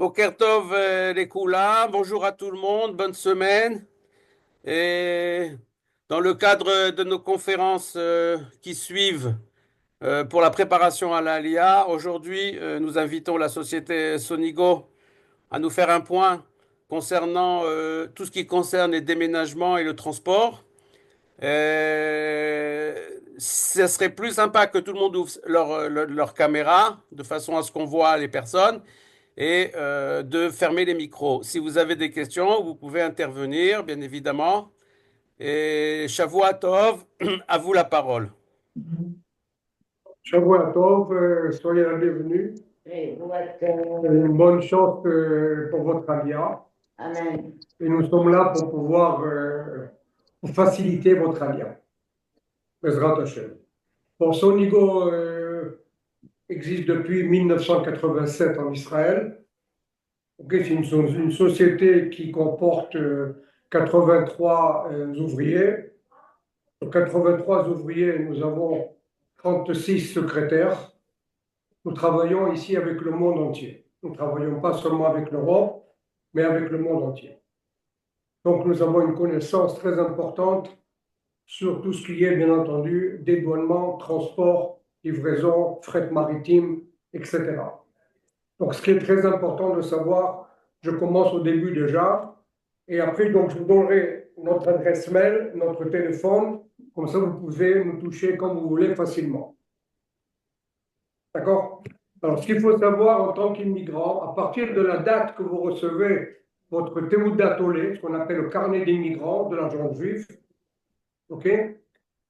Boker Tov, les Koulas. Bonjour à tout le monde, bonne semaine. Et dans le cadre de nos conférences qui suivent pour la préparation à l'Aliyah, aujourd'hui, nous invitons la société Sonigo à nous faire un point concernant tout ce qui concerne les déménagements et le transport. Ce serait plus sympa que tout le monde ouvre leur caméra de façon à ce qu'on voit les personnes et de fermer les micros. Si vous avez des questions, vous pouvez intervenir, bien évidemment. Et Shavua Tov, à vous la parole. Shavua Tov, soyez la bienvenue. Une bonne chance pour votre alia. Amen. Et nous sommes là pour pouvoir pour faciliter votre alia. Bezrat Hashem. Bon, Sonigo existe depuis 1987 en Israël. Okay, c'est une société qui comporte 83 ouvriers. Sur 83 ouvriers, nous avons 36 secrétaires. Nous travaillons ici avec le monde entier. Nous ne travaillons pas seulement avec l'Europe, mais avec le monde entier. Donc nous avons une connaissance très importante sur tout ce qui est, bien entendu, dédouanement, transport, livraison, fret maritime, etc. Donc ce qui est très important de savoir, je commence au début déjà, et après donc, je vous donnerai notre adresse mail, notre téléphone, comme ça vous pouvez nous toucher comme vous voulez facilement. D'accord? Alors, ce qu'il faut savoir en tant qu'immigrant, à partir de la date que vous recevez votre Théouda Tolé, ce qu'on appelle le carnet des migrants de l'agence juive, ok?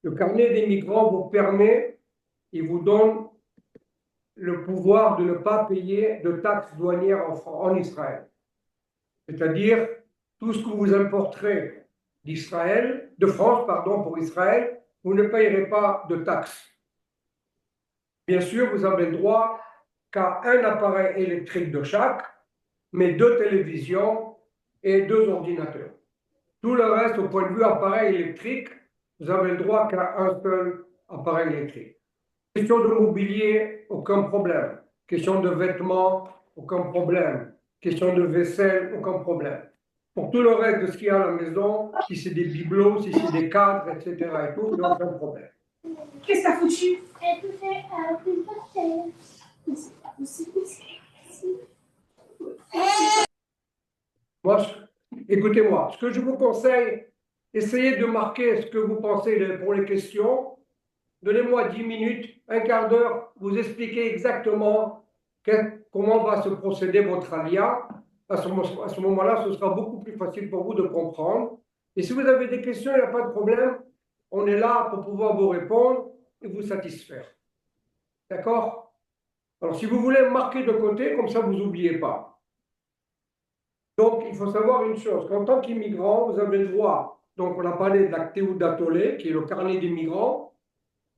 Le carnet des migrants vous permet, il vous donne le pouvoir de ne pas payer de taxes douanières en Israël. C'est-à-dire, tout ce que vous importerez d'Israël, de France, pardon, pour Israël, vous ne payerez pas de taxes. Bien sûr, vous avez le droit qu'à un appareil électrique de chaque, mais 2 télévisions et 2 ordinateurs. Tout le reste, au point de vue appareil électrique, vous avez le droit qu'à un seul appareil électrique. Question de mobilier, aucun problème. Question de vêtements, aucun problème. Question de vaisselle, aucun problème. Pour tout le reste de ce qu'il y a à la maison, si c'est des bibelots, si c'est des cadres, etc., et tout, il n'y a aucun problème. Qu'est-ce que t'as foutu? Moi, écoutez-moi, ce que je vous conseille, essayez de marquer ce que vous pensez pour les questions. Donnez-moi 10 minutes, un quart d'heure, vous expliquez exactement comment va se procéder votre alia. À ce moment-là, ce sera beaucoup plus facile pour vous de comprendre. Et si vous avez des questions, il n'y a pas de problème. On est là pour pouvoir vous répondre et vous satisfaire. D'accord? Alors, si vous voulez marquer de côté, comme ça, vous n'oubliez pas. Donc, il faut savoir une chose, qu'en tant qu'immigrant, vous avez le droit, donc on a parlé de la Théouda Tolé, qui est le carnet des migrants,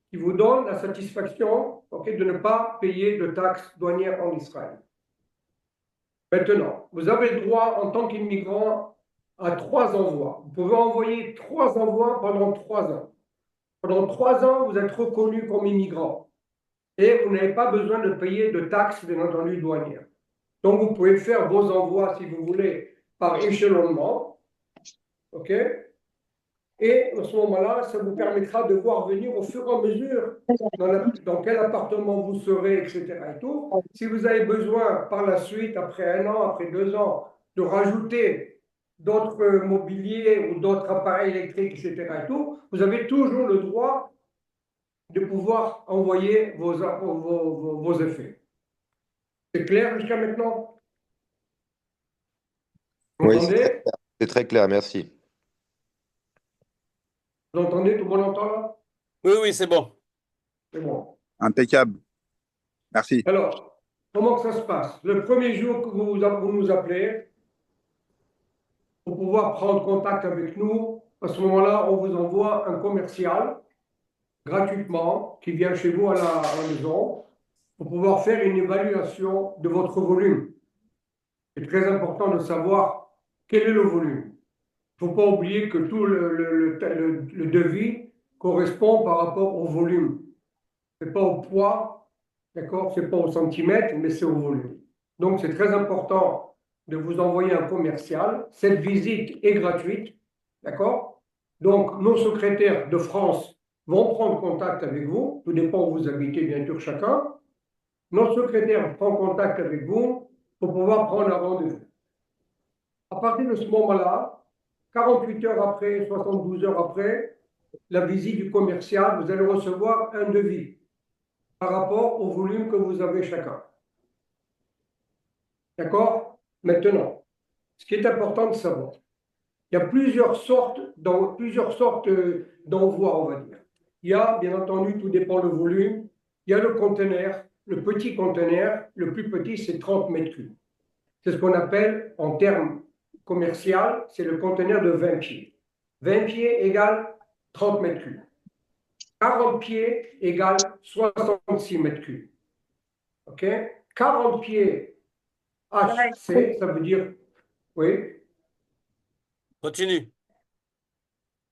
qui vous donne la satisfaction de ne pas payer de taxes douanières en Israël. Maintenant, vous avez le droit, en tant qu'immigrant, à 3 envois. Vous pouvez envoyer 3 envois pendant 3 ans. Pendant 3 ans, vous êtes reconnu comme immigrant. Et vous n'avez pas besoin de payer de taxes, bien entendu, douanières. Donc, vous pouvez faire vos envois, si vous voulez, par échelonnement. OK? Et à ce moment-là, ça vous permettra de voir venir au fur et à mesure dans quel appartement vous serez, etc. Et tout. Si vous avez besoin par la suite, après 1 an, après 2 ans, de rajouter d'autres mobiliers ou d'autres appareils électriques, etc. Et tout, vous avez toujours le droit de pouvoir envoyer vos effets. C'est clair jusqu'à maintenant? Vous Oui, m'entendez? c'est très clair, merci. Vous entendez? Tout le monde entend là? Oui, oui, c'est bon. C'est bon. Impeccable. Merci. Alors, comment que ça se passe? Le premier jour que vous nous appelez, pour pouvoir prendre contact avec nous, à ce moment-là, on vous envoie un commercial gratuitement qui vient chez vous à la maison pour pouvoir faire une évaluation de votre volume. C'est très important de savoir quel est le volume. Il ne faut pas oublier que tout le devis correspond par rapport au volume. Ce n'est pas au poids, d'accord? Ce n'est pas au centimètre, mais c'est au volume. Donc, c'est très important de vous envoyer un commercial. Cette visite est gratuite, d'accord? Donc, nos secrétaires de France vont prendre contact avec vous, tout dépend où vous habitez, bien sûr, chacun. Nos secrétaires prennent contact avec vous pour pouvoir prendre un rendez-vous. À partir de ce moment-là, 48 heures après, 72 heures après la visite du commercial, vous allez recevoir un devis par rapport au volume que vous avez chacun. D'accord? Maintenant, ce qui est important de savoir, il y a plusieurs sortes d'envois, on va dire. Il y a, bien entendu, tout dépend du volume, il y a le conteneur, le petit conteneur, le plus petit, c'est 30 mètres cubes. C'est ce qu'on appelle, en termes commerciaux, c'est le conteneur de 20 pieds. 20 pieds égale 30 mètres cubes. 40 pieds égale 66 mètres cubes. OK? 40 pieds HC, ça veut dire, oui, Continue.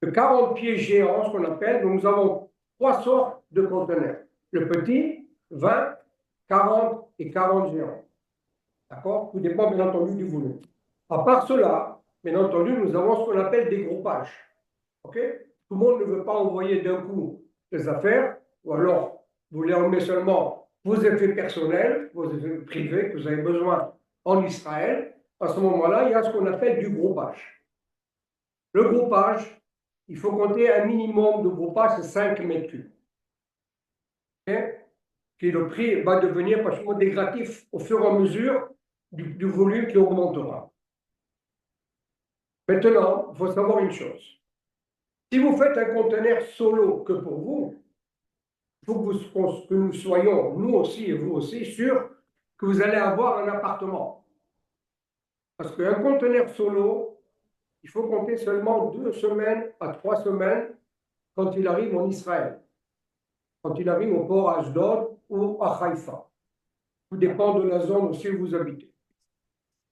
de 40 pieds géants, ce qu'on appelle, donc nous avons trois sortes de conteneurs. Le petit, 20, 40 et 40 géants. D'accord? Tout dépend bien entendu du volume. À part cela, bien entendu, nous avons ce qu'on appelle des groupages. OK? Tout le monde ne veut pas envoyer d'un coup des affaires, ou alors vous les remettez seulement vos effets personnels, vos effets privés que vous avez besoin en Israël. À ce moment-là, il y a ce qu'on appelle du groupage. Le groupage, il faut compter un minimum de groupage, c'est 5 mètres cubes. Okay? Puis le prix va devenir pratiquement dégradatif au fur et à mesure du volume qui augmentera. Maintenant, il faut savoir une chose. Si vous faites un conteneur solo que pour vous, il faut que nous soyons, nous aussi et vous aussi, sûrs que vous allez avoir un appartement. Parce qu'un conteneur solo, il faut compter seulement 2 semaines à 3 semaines quand il arrive en Israël, quand il arrive au port Ashdod ou à Haïfa. Tout dépend de la zone aussi où vous habitez.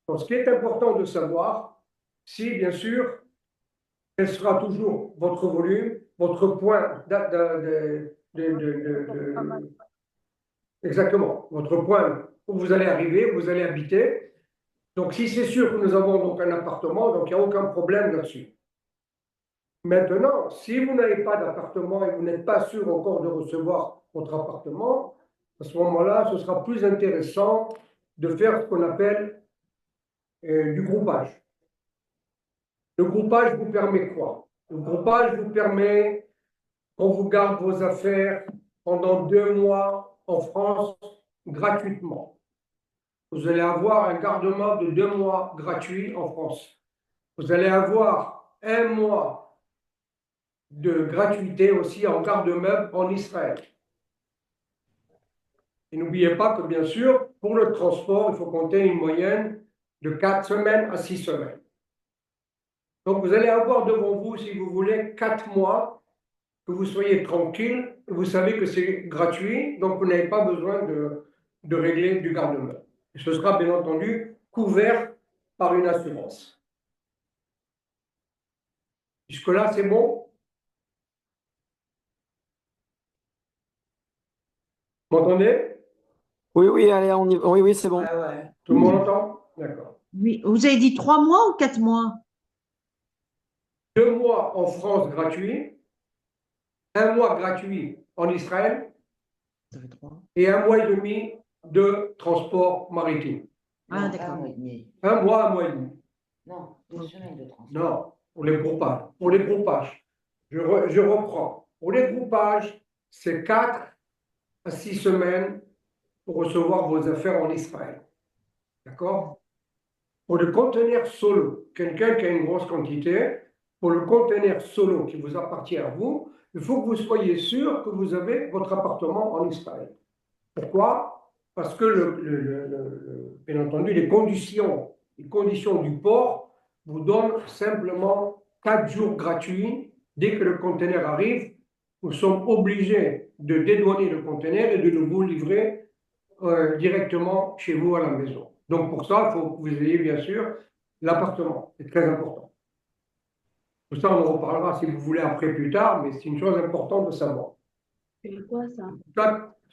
Donc, ce qui est important de savoir, si bien sûr, quel sera toujours votre volume, votre point exactement, votre point où vous allez arriver, où vous allez habiter. Donc, si c'est sûr que nous avons donc un appartement, donc il n'y a aucun problème là-dessus. Maintenant, si vous n'avez pas d'appartement et vous n'êtes pas sûr encore de recevoir votre appartement, à ce moment-là, ce sera plus intéressant de faire ce qu'on appelle du groupage. Le groupage vous permet quoi? Le groupage vous permet qu'on vous garde vos affaires pendant 2 mois en France gratuitement. Vous allez avoir un gardement de 2 mois gratuit en France. Vous allez avoir 1 mois de gratuité aussi en garde-meuble en Israël. Et n'oubliez pas que bien sûr, pour le transport, il faut compter une moyenne de 4 semaines à 6 semaines. Donc vous allez avoir devant vous, si vous voulez, 4 mois que vous soyez tranquille, vous savez que c'est gratuit, donc vous n'avez pas besoin de régler du garde-meuble. Ce sera bien entendu couvert par une assurance. Jusque-là, c'est bon? Vous m'entendez? Oui, oui, allez, on y... oui, oui, c'est bon. Ah ouais. Tout le monde entend? D'accord. Oui, vous avez dit 3 mois ou 4 mois? 2 mois en France gratuit, 1 mois gratuit en Israël Ça fait 3. et 1 mois et demi de transport maritime. Ah, Non, d'accord. 1 mois et demi. 1 mois, 1 mois et demi. Non, 2 semaines de transport. Non, pour les groupages. Pour les groupages. Je reprends. Pour les groupages, c'est 4 à 6 semaines pour recevoir vos affaires en Israël. D'accord? Pour le conteneur solo, quelqu'un qui a une grosse quantité, pour le conteneur solo qui vous appartient à vous, il faut que vous soyez sûr que vous avez votre appartement en Israël. Pourquoi? Parce que, bien entendu, les conditions du port vous donnent simplement 4 jours gratuits. Dès que le conteneur arrive, nous sommes obligés de dédouaner le conteneur et de vous livrer directement chez vous à la maison. Donc pour ça, il faut que vous ayez bien sûr l'appartement. C'est très important. Tout ça, on en reparlera si vous voulez après plus tard, mais c'est une chose importante de savoir. C'est quoi ça?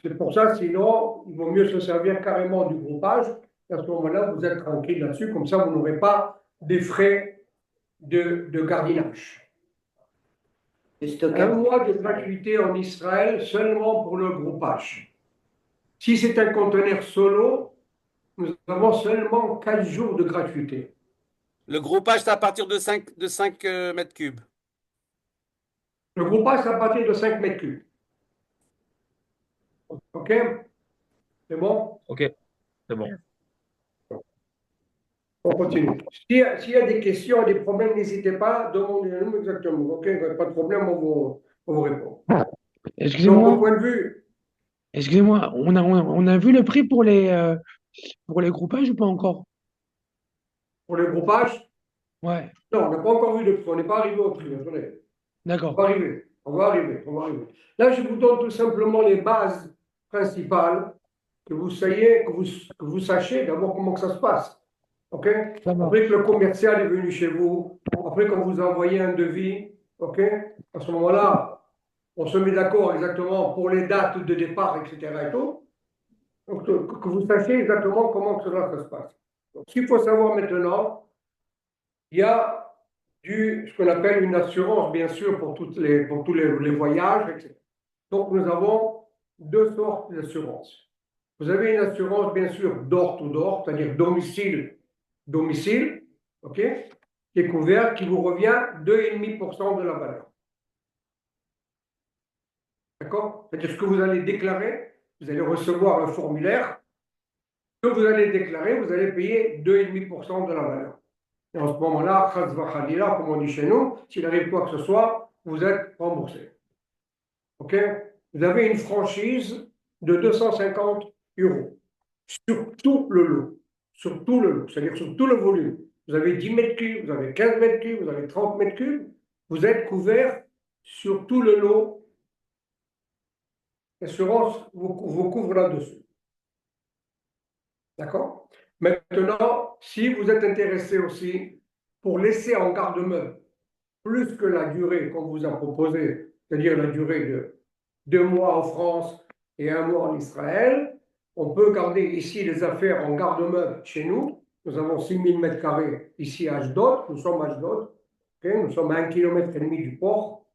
C'est pour ça, sinon, il vaut mieux se servir carrément du groupage Et à ce moment-là, vous êtes tranquille là-dessus, comme ça, vous n'aurez pas des frais de gardiennage. Le Un stockage. mois de gratuité en Israël seulement pour le groupage. Si c'est un conteneur solo, nous avons seulement 4 jours de gratuité. Le groupage, c'est à partir de 5 mètres cubes. Le groupage, c'est à partir de 5 mètres cubes. OK? C'est bon? Ok, c'est bon. On continue. S'il y a des questions, des problèmes, n'hésitez pas, demandez-nous exactement. OK? Pas de problème, on vous répond. Donc, au Excusez-moi, point de vue excusez-moi, on a vu le prix pour les groupages ou pas encore? pour le groupage, Ouais, non, on n'a pas encore vu de prix. On n'est pas arrivé au prix. Attendez. On d'accord. va arriver. On va arriver. On va arriver. Là, je vous donne tout simplement les bases principales que vous sachiez d'abord comment que ça se passe. OK? Ça va. Après que le commercial est venu chez vous, après qu'on vous a envoyé un devis, OK? À ce moment-là, on se met d'accord exactement pour les dates de départ, etc. et tout. Donc, que vous sachiez exactement comment que cela ça se passe. Donc, ce qu'il faut savoir maintenant, il y a ce qu'on appelle une assurance, bien sûr, pour tous les voyages, etc. Donc, nous avons deux sortes d'assurances. Vous avez une assurance, bien sûr, door to door, c'est-à-dire domicile, OK, qui est couvert, qui vous revient 2,5% de la valeur. D'accord? C'est-à-dire ce que vous allez déclarer, vous allez recevoir un formulaire, ce que vous allez déclarer, vous allez payer 2,5% de la valeur. Et en ce moment-là, comme on dit chez nous, s'il arrive quoi que ce soit, vous êtes remboursé. OK? Vous avez une franchise de 250 euros sur tout le lot. Sur tout le lot, c'est-à-dire sur tout le volume. Vous avez 10 mètres cubes, vous avez 15 mètres cubes, vous avez 30 mètres cubes. Vous êtes couvert sur tout le lot. L'assurance vous couvre là-dessus. D'accord? Maintenant, si vous êtes intéressé aussi pour laisser en garde-meuble plus que la durée qu'on vous a proposée, c'est-à-dire la durée de 2 mois en France et 1 mois en Israël, on peut garder ici les affaires en garde-meuble chez nous. Nous avons 6000 mètres carrés ici à Ashdod, nous sommes à Ashdod, okay? Nous sommes à 1,5 km du port.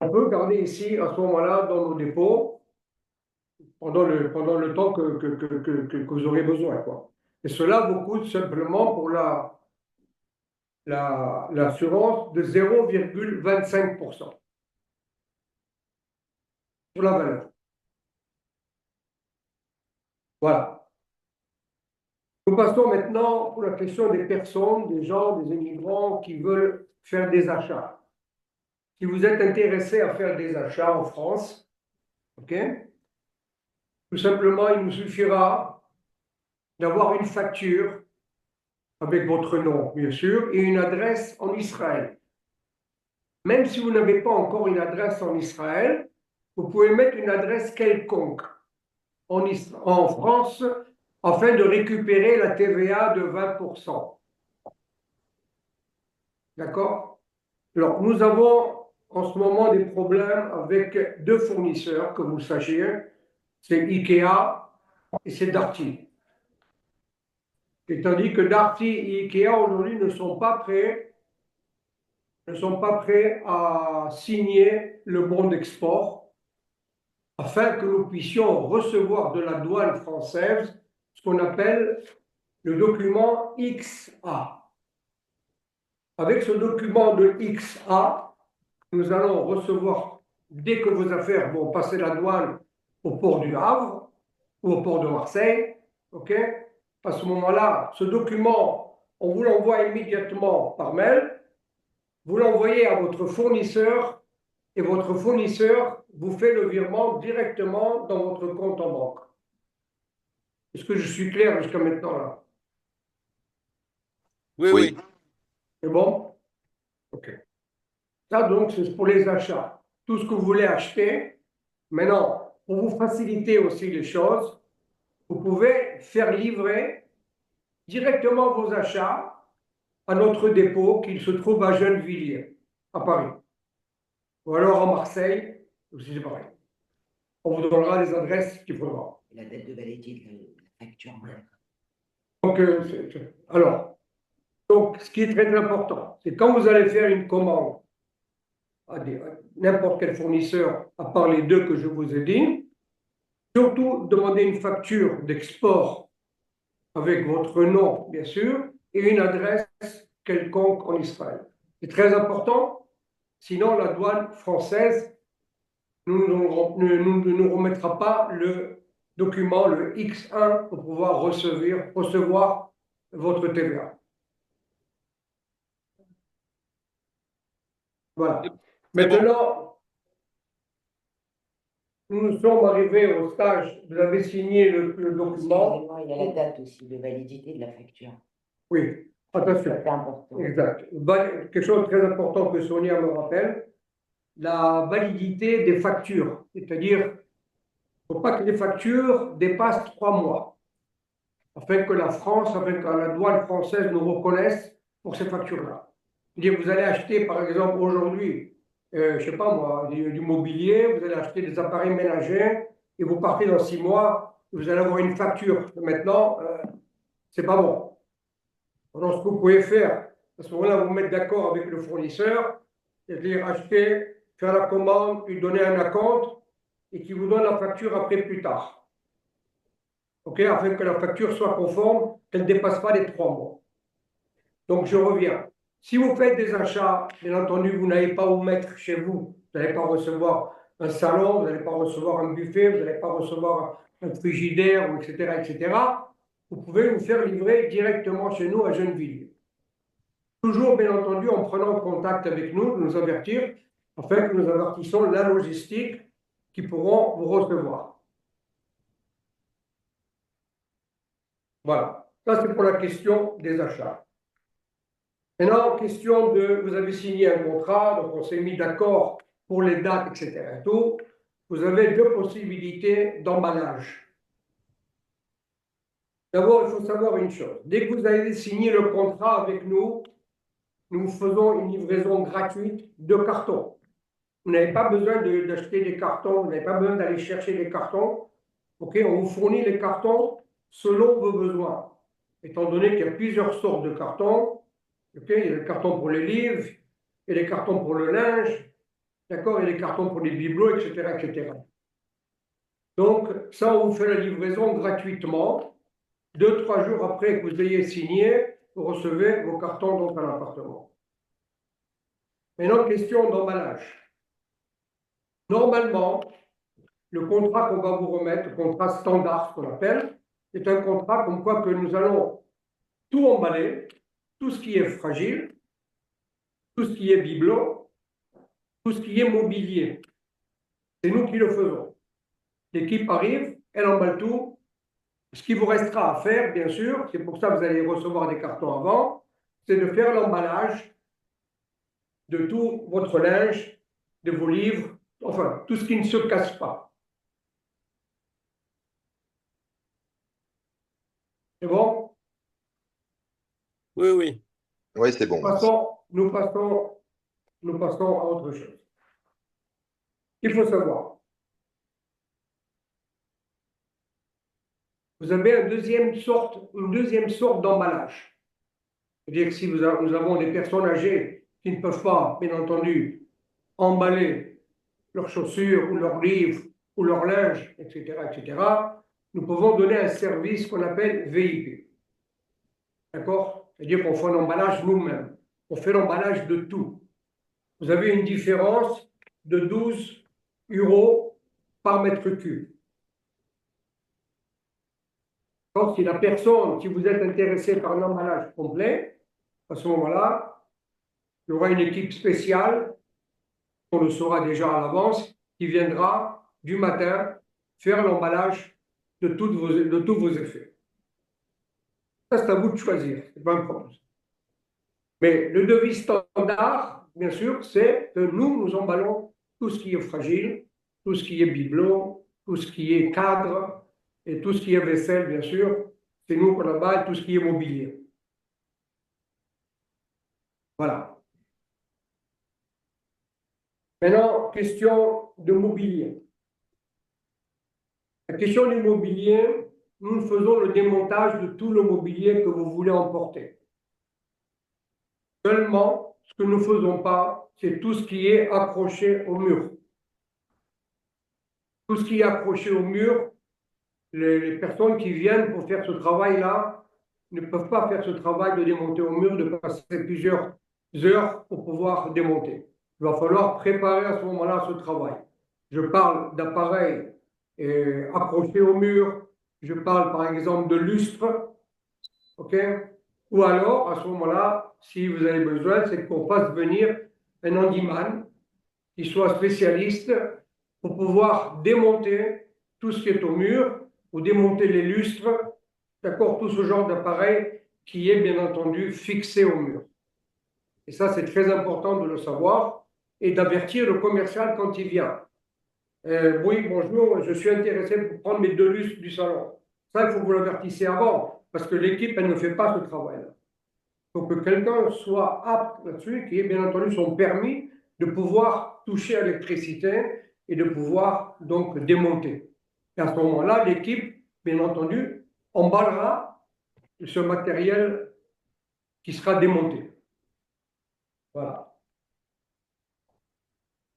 On peut garder ici à ce moment-là dans nos dépôts pendant le temps que vous aurez besoin, quoi. Et cela vous coûte simplement pour l'assurance de 0,25% sur la valeur. Voilà. Nous passons maintenant pour la question des personnes, des gens, des immigrants qui veulent faire des achats. Si vous êtes intéressé à faire des achats en France, ok, tout simplement, il nous suffira d'avoir une facture avec votre nom, bien sûr, et une adresse en Israël. Même si vous n'avez pas encore une adresse en Israël, vous pouvez mettre une adresse quelconque en France afin de récupérer la TVA de 20%. D'accord? Alors, nous avons en ce moment des problèmes avec deux fournisseurs, que vous le sachiez, c'est Ikea et c'est Darty. Et tandis que Darty et Ikea aujourd'hui ne sont pas prêts à signer le bon d'export afin que nous puissions recevoir de la douane française ce qu'on appelle le document XA. Avec ce document de XA, nous allons recevoir, dès que vos affaires vont passer la douane au port du Havre ou au port de Marseille, ok? À ce moment-là, ce document, on vous l'envoie immédiatement par mail, vous l'envoyez à votre fournisseur et votre fournisseur vous fait le virement directement dans votre compte en banque. Est-ce que je suis clair jusqu'à maintenant là? Oui, Oui. oui. C'est bon? Ok. Ça, donc, c'est pour les achats. Tout ce que vous voulez acheter. Maintenant, pour vous faciliter aussi les choses, vous pouvez faire livrer directement vos achats à notre dépôt qui se trouve à Gennevilliers, à Paris. Ou alors à Marseille, aussi c'est pareil. On vous donnera les adresses qu'il faudra. La date de validité de la facture. Donc, alors, donc, ce qui est très important, c'est quand vous allez faire une commande à n'importe quel fournisseur, à part les deux que je vous ai dit, surtout demander une facture d'export avec votre nom, bien sûr, et une adresse quelconque en Israël. C'est très important, sinon la douane française ne nous remettra pas le document, le X1, pour pouvoir recevoir votre TVA. Voilà. C'est bon. Maintenant, nous sommes arrivés au stage, vous avez signé le document. Excusez-moi, il y a la date aussi de validité de la facture. Oui, attention. C'est important. Exact. Quelque chose de très important que Sonia me rappelle, la validité des factures. C'est-à-dire, il ne faut pas que les factures dépassent 3 mois, afin que la France, afin que la douane française nous reconnaisse pour ces factures-là. C'est-à-dire, vous allez acheter, par exemple, aujourd'hui, je ne sais pas moi, du mobilier, vous allez acheter des appareils ménagers, et vous partez dans 6 mois, vous allez avoir une facture. Maintenant, c'est pas bon. Alors, ce que vous pouvez faire, à ce moment-là, vous mettre d'accord avec le fournisseur, c'est-à-dire acheter, faire la commande, lui donner un acompte et qui vous donne la facture après plus tard. OK, afin que la facture soit conforme, qu'elle ne dépasse pas les 3 mois. Donc, je reviens. Si vous faites des achats, bien entendu, vous n'allez pas vous mettre chez vous. Vous n'allez pas recevoir un salon, vous n'allez pas recevoir un buffet, vous n'allez pas recevoir un frigidaire, etc., etc. Vous pouvez vous faire livrer directement chez nous à Gennevilliers. Toujours, bien entendu, en prenant contact avec nous, de nous avertir, afin que nous avertissons la logistique qui pourront vous recevoir. Voilà. Ça, c'est pour la question des achats. Maintenant, question de, vous avez signé un contrat, donc on s'est mis d'accord pour les dates, etc. et tout. Vous avez deux possibilités d'emballage. D'abord, il faut savoir une chose. Dès que vous avez signé le contrat avec nous, nous faisons une livraison gratuite de cartons. Vous n'avez pas besoin d'acheter des cartons, vous n'avez pas besoin d'aller chercher des cartons. OK, on vous fournit les cartons selon vos besoins. Étant donné qu'il y a plusieurs sortes de cartons, OK, il y a les cartons pour les livres, il y a les cartons pour le linge, d'accord, il y a les cartons pour les bibelots, etc., etc. Donc, ça, on vous fait la livraison gratuitement. 2-3 jours après que vous ayez signé, vous recevez vos cartons donc à l'appartement. Maintenant, question d'emballage. Normalement, le contrat qu'on va vous remettre, le contrat standard, ce qu'on appelle, c'est un contrat comme quoi que nous allons tout emballer, tout ce qui est fragile, tout ce qui est bibelot, tout ce qui est mobilier. C'est nous qui le faisons. L'équipe arrive, elle emballe tout. Ce qui vous restera à faire, bien sûr, c'est pour ça que vous allez recevoir des cartons avant, c'est de faire l'emballage de tout votre linge, de vos livres, enfin, tout ce qui ne se casse pas. C'est bon? Oui, oui. Oui, c'est bon. Nous passons à autre chose. Il faut savoir, vous avez une deuxième sorte d'emballage. C'est-à-dire que si nous avons des personnes âgées qui ne peuvent pas, bien entendu, emballer leurs chaussures ou leurs livres ou leur linge, etc., etc., nous pouvons donner un service qu'on appelle VIP. D'accord? C'est-à-dire qu'on fait un emballage nous-mêmes. On fait l'emballage de tout. Vous avez une différence de 12 euros par mètre cube. Donc, si la personne, si vous êtes intéressé par un emballage complet, à ce moment-là, il y aura une équipe spéciale, on le saura déjà à l'avance, qui viendra du matin faire l'emballage de tous vos effets. Ça, c'est à vous de choisir, ce n'est pas un problème. Mais le devis standard, bien sûr, c'est que nous emballons tout ce qui est fragile, tout ce qui est bibelot, tout ce qui est cadre et tout ce qui est vaisselle, bien sûr. C'est nous qu'on emballe tout ce qui est mobilier. Voilà. Maintenant, question de mobilier. La question du mobilier, nous faisons le démontage de tout le mobilier que vous voulez emporter. Seulement, ce que nous ne faisons pas, c'est tout ce qui est accroché au mur. Tout ce qui est accroché au mur, les personnes qui viennent pour faire ce travail-là ne peuvent pas faire ce travail de démonter au mur, de passer plusieurs heures pour pouvoir démonter. Il va falloir préparer à ce moment-là ce travail. Je parle d'appareils accrochés au mur, je parle par exemple de lustres, ok? Ou alors, à ce moment-là, si vous avez besoin, c'est qu'on fasse venir un handyman qui soit spécialiste pour pouvoir démonter tout ce qui est au mur, ou démonter les lustres, d'accord, tout ce genre d'appareil qui est bien entendu fixé au mur. Et ça, c'est très important de le savoir et d'avertir le commercial quand il vient. Oui, bonjour, je suis intéressé pour prendre mes 2 lustres du salon. Ça, il faut que vous l'avertissez avant, parce que l'équipe, elle ne fait pas ce travail-là. Il faut que quelqu'un soit apte là-dessus, qui ait bien entendu son permis de pouvoir toucher à l'électricité et de pouvoir donc démonter. Et à ce moment-là, l'équipe, bien entendu, emballera ce matériel qui sera démonté. Voilà.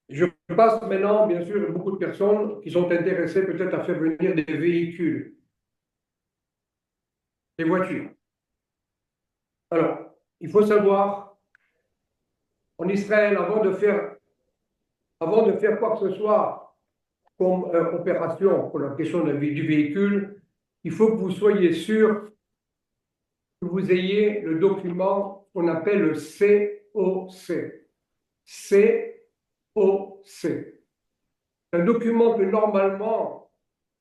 Je passe maintenant, bien sûr, beaucoup de personnes qui sont intéressées peut-être à faire venir des véhicules, des voitures. Alors, il faut savoir, en Israël, avant de faire quoi que ce soit comme opération pour la question du véhicule, il faut que vous soyez sûr que vous ayez le document qu'on appelle le COC. COC. Un document que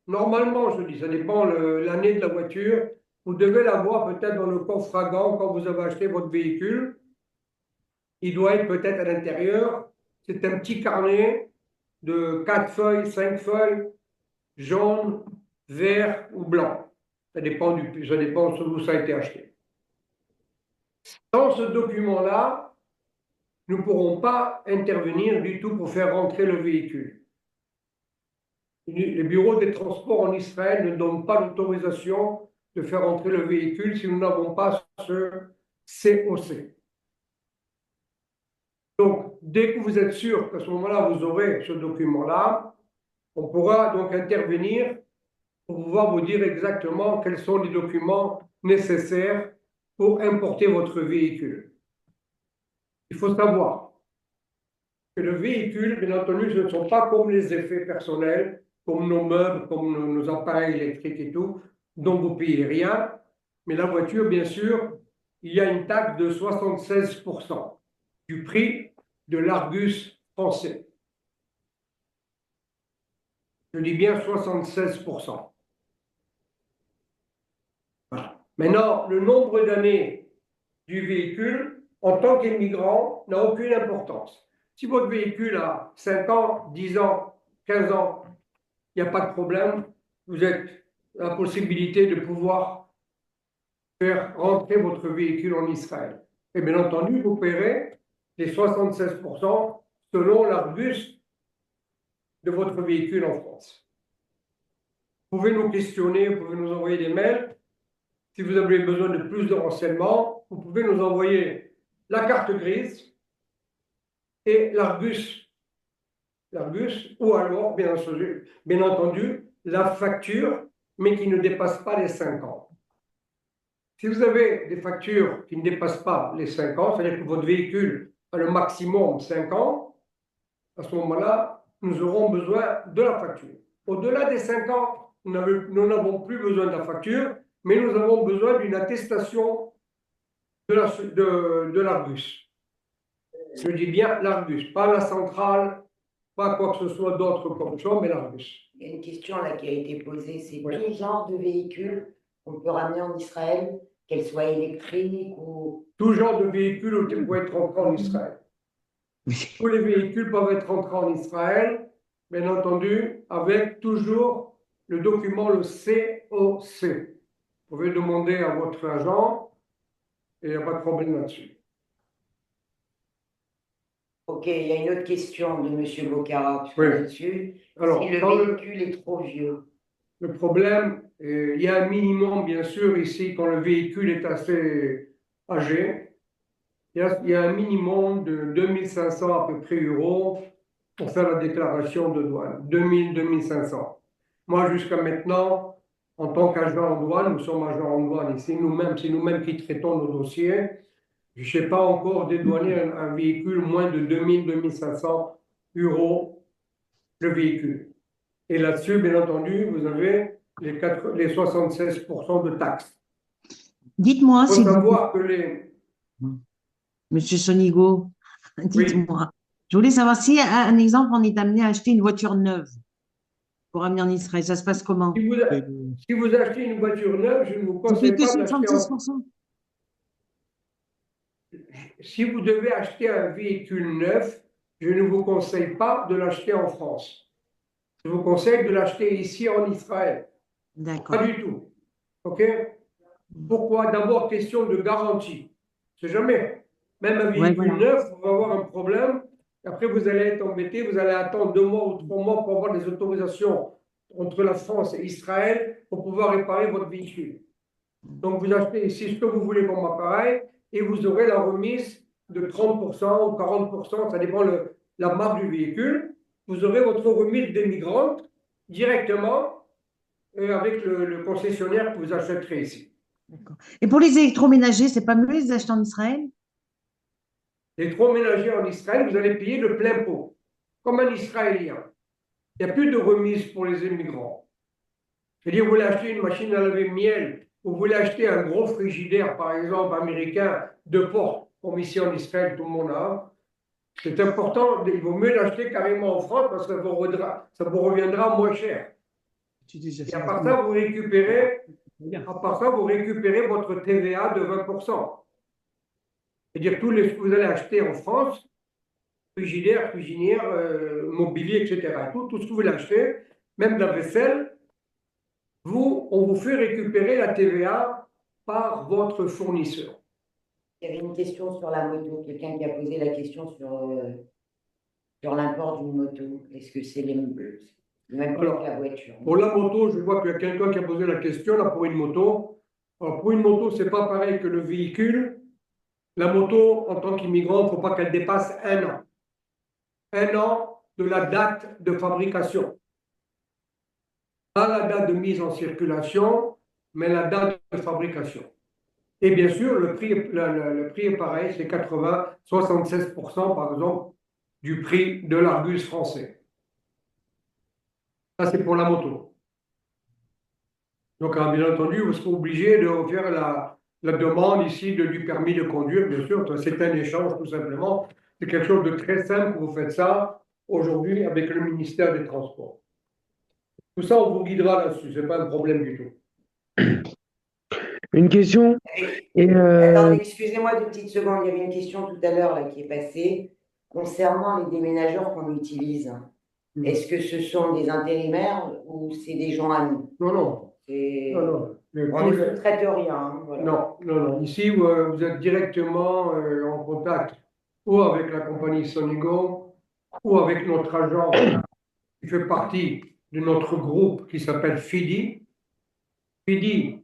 normalement, je dis, ça dépend l'année de la voiture, vous devez l'avoir peut-être dans le coffre à gants quand vous avez acheté votre véhicule. Il doit être peut-être à l'intérieur. C'est un petit carnet de 4 feuilles, 5 feuilles, jaune, vert ou blanc. Ça dépend d'où ça a été acheté. Dans ce document-là, nous ne pourrons pas intervenir du tout pour faire rentrer le véhicule. Les bureaux des transports en Israël ne donnent pas l'autorisation de faire entrer le véhicule si nous n'avons pas ce COC. Donc, dès que vous êtes sûr qu'à ce moment-là, vous aurez ce document-là, on pourra donc intervenir pour pouvoir vous dire exactement quels sont les documents nécessaires pour importer votre véhicule. Il faut savoir que le véhicule, bien entendu, ce ne sont pas comme les effets personnels, comme nos meubles, comme nos appareils électriques et tout, dont vous ne payez rien. Mais la voiture, bien sûr, il y a une taxe de 76% du prix de l'Argus français. Je dis bien 76%. Voilà. Maintenant, le nombre d'années du véhicule, en tant qu'immigrant, n'a aucune importance. Si votre véhicule a 5 ans, 10 ans, 15 ans, il n'y a pas de problème. Vous avez la possibilité de pouvoir faire rentrer votre véhicule en Israël. Et bien entendu, vous paierez les 76% selon l'Argus de votre véhicule en France. Vous pouvez nous questionner, vous pouvez nous envoyer des mails. Si vous avez besoin de plus de renseignements, vous pouvez nous envoyer la carte grise et l'Argus, ou alors, bien entendu, la facture, mais qui ne dépasse pas les 5 ans. Si vous avez des factures qui ne dépassent pas les 5 ans, c'est-à-dire que votre véhicule a le maximum 5 ans, à ce moment-là, nous aurons besoin de la facture. Au-delà des 5 ans, nous n'avons plus besoin de la facture, mais nous avons besoin d'une attestation de l'Argus. Je dis bien l'Argus, pas la centrale, pas quoi que ce soit d'autre comme chose, mais l'Argus. Il y a une question là qui a été posée, c'est Oui. tout genre de véhicule qu'on peut ramener en Israël, qu'elles soient électriques ou... Tout genre de véhicule qui peut être rentré en Israël. Tous les véhicules peuvent être rentrés en Israël, bien entendu, avec toujours le document, le COC. Vous pouvez demander à votre agent et il n'y a pas de problème là-dessus. Ok, il y a une autre question de M. Bocara Oui. là-dessus. Alors, Si le véhicule est trop vieux. le problème, il y a un minimum, bien sûr, ici, quand le véhicule est assez âgé. Il y a un minimum de 2500 à peu près euros pour faire la déclaration de douane. 2000-2500. Moi, jusqu'à maintenant, en tant qu'agent en douane, nous sommes agents en douane ici, nous-mêmes, c'est nous-mêmes qui traitons nos dossiers. Je n'ai pas encore dédouané un véhicule moins de 2000-2500 euros le véhicule. Et là-dessus, bien entendu, vous avez les 76% de taxes. Dites-moi, Il faut si vous... savoir que les... Monsieur Sonigo, Oui, dites-moi. Je voulais savoir si, un exemple, on est amené à acheter une voiture neuve pour amener en Israël. Ça se passe comment? si vous, si vous achetez une voiture neuve, je ne vous Ça fait conseille que pas de l'acheter en... 76%. Si vous devez acheter un véhicule neuf, je ne vous conseille pas de l'acheter en France. Je vous conseille de l'acheter ici en Israël. Pas D'accord. du tout. OK? Pourquoi? D'abord, question de garantie. C'est jamais. Même un Ouais, véhicule voilà. neuf, vous va avoir un problème. Après, vous allez être embêté. Vous allez attendre 2 mois ou 3 mois pour avoir des autorisations entre la France et Israël pour pouvoir réparer votre véhicule. Donc, vous achetez ici ce que vous voulez comme appareil et vous aurez la remise de 30% ou 40%, ça dépend la marque du véhicule. Vous aurez votre remise démigrante directement avec le concessionnaire que vous achèterez ici. D'accord. Et pour les électroménagers, c'est pas mieux les acheter en Israël? Les électroménagers en Israël, vous allez payer le plein pot, comme un Israélien. Il n'y a plus de remise pour les immigrants. C'est-à-dire, vous voulez acheter une machine à laver miel, vous voulez acheter un gros frigidaire, par exemple, américain, de porte, comme ici en Israël, tout le monde a. C'est important, il vaut mieux l'acheter carrément en France parce que ça vous reviendra moins cher. Et à part ça, vous récupérez votre TVA de 20%. C'est-à-dire, tous les que vous allez acheter en France, frigidaire, cuisinière, mobilier, etc. Tout ce que vous voulez acheter, même la vaisselle, on vous fait récupérer la TVA par votre fournisseur. Il y avait une question sur la moto, quelqu'un qui a posé la question sur l'import d'une moto. Est-ce que c'est le même prix que la voiture? Pour la moto, je vois qu'il y a quelqu'un qui a posé la question là, pour une moto. Alors, pour une moto, ce n'est pas pareil que le véhicule. La moto, en tant qu'immigrant, il ne faut pas qu'elle dépasse 1 an. 1 an de la date de fabrication. Pas la date de mise en circulation, mais la date de fabrication. Et bien sûr, le prix est pareil, c'est 76% par exemple du prix de l'Argus français. Ça, c'est pour la moto. Donc, bien entendu, vous serez obligé de faire la demande ici du permis de conduire, bien sûr. C'est un échange, tout simplement. C'est quelque chose de très simple que vous faites ça aujourd'hui avec le ministère des Transports. Tout ça, on vous guidera là-dessus. Ce n'est pas un problème du tout. Une question. Et Attendez, excusez-moi 2 petites secondes. Il y avait une question tout à l'heure là qui est passée concernant les déménageurs qu'on utilise. Est-ce que ce sont des intérimaires ou c'est des gens à nous? Non, non. On ne sous-traite rien. Hein, voilà. Non, non, non. Ici, vous êtes directement en contact ou avec la compagnie Sonigo ou avec notre agent qui fait partie de notre groupe qui s'appelle FIDI. FIDI,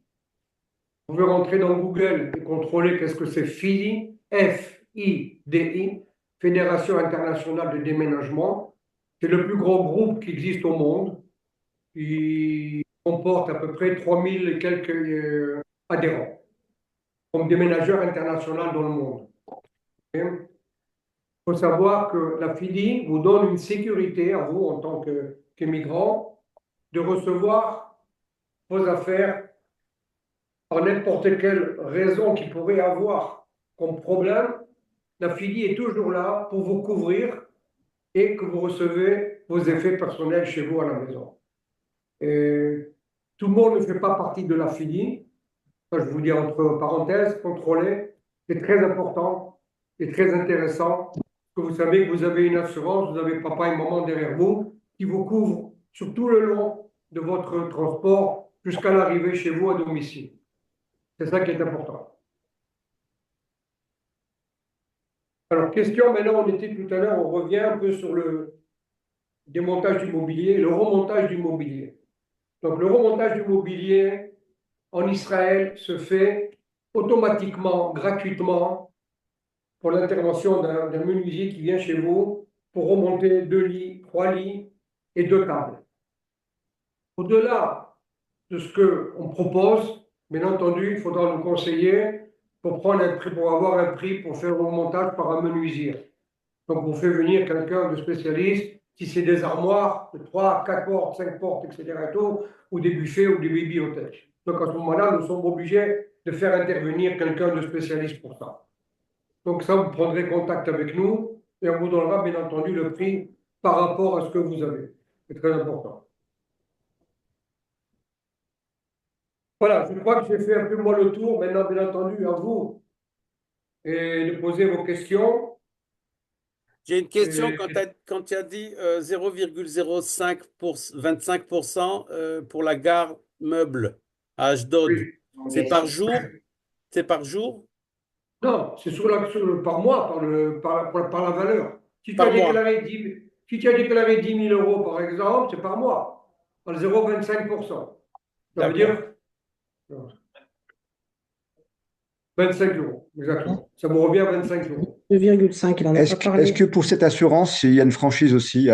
vous pouvez rentrer dans Google et contrôler qu'est-ce que c'est FIDI, F-I-D-I, Fédération internationale de déménagement. C'est le plus gros groupe qui existe au monde. Il comporte à peu près 3000 et quelques adhérents, comme déménageurs internationaux dans le monde. Il faut savoir que la FIDI vous donne une sécurité à vous en tant qu'immigrant de recevoir vos affaires par n'importe quelle raison qu'il pourrait avoir comme problème. La FIDI est toujours là pour vous couvrir et que vous recevez vos effets personnels chez vous à la maison. Et tout le monde ne fait pas partie de la FIDI. Je vous dis entre parenthèses, contrôler, c'est très important et très intéressant que vous savez que vous avez une assurance, vous avez papa et maman derrière vous qui vous couvrent sur tout le long de votre transport jusqu'à l'arrivée chez vous à domicile. C'est ça qui est important. Alors, question, maintenant on était tout à l'heure, on revient un peu sur le démontage du mobilier, le remontage du mobilier. Donc, le remontage du mobilier en Israël se fait automatiquement, gratuitement, pour l'intervention d'un menuisier qui vient chez vous pour remonter 2 lits, 3 lits et 2 tables. Au-delà de ce qu'on propose, bien entendu, il faudra nous conseiller pour avoir un prix pour faire le remontage par un menuisier. Donc, on fait venir quelqu'un de spécialiste, si c'est des armoires de 3, 4 portes, 5 portes, etc., et tout, ou des buffets ou des bibliothèques. Donc, à ce moment-là, nous sommes obligés de faire intervenir quelqu'un de spécialiste pour ça. Donc, ça, vous prendrez contact avec nous et on vous donnera, bien entendu, le prix par rapport à ce que vous avez. C'est très important. Voilà, je crois que j'ai fait un peu moi le tour. Maintenant, bien entendu, à vous et de poser vos questions. J'ai une question Et- quand tu as dit 0,05 pour 25% pour la gare meuble à Ashdod. Oui. C'est par jour? C'est par jour? Non, c'est par mois, par la valeur. Si tu as Par mois. déclaré 10 000 euros, par exemple, c'est par mois, à 0,25%. Ça veut D'accord. dire 25 euros, exactement. Ça vous revient à 25 euros. 2,5, il en a Est-ce pas que, parlé. est-ce que pour cette assurance, il y a une franchise aussi,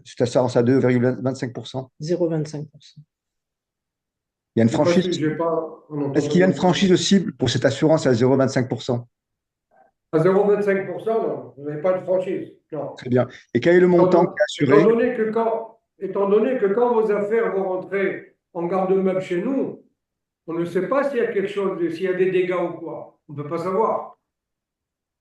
cette assurance à 2,25%? 0,25%. Il y a une Je sais pas franchise. si j'ai pas Est-ce qu'il y a une franchise aussi pour cette assurance à 0,25%? À 0,25%, non, vous n'avez pas de franchise. Non. Très bien. Et quel est le montant qui est Étant assuré? donné que quand vos affaires vont rentrer en garde-meuble chez nous, on ne sait pas s'il y a quelque chose, s'il y a des dégâts ou quoi. On ne peut pas savoir.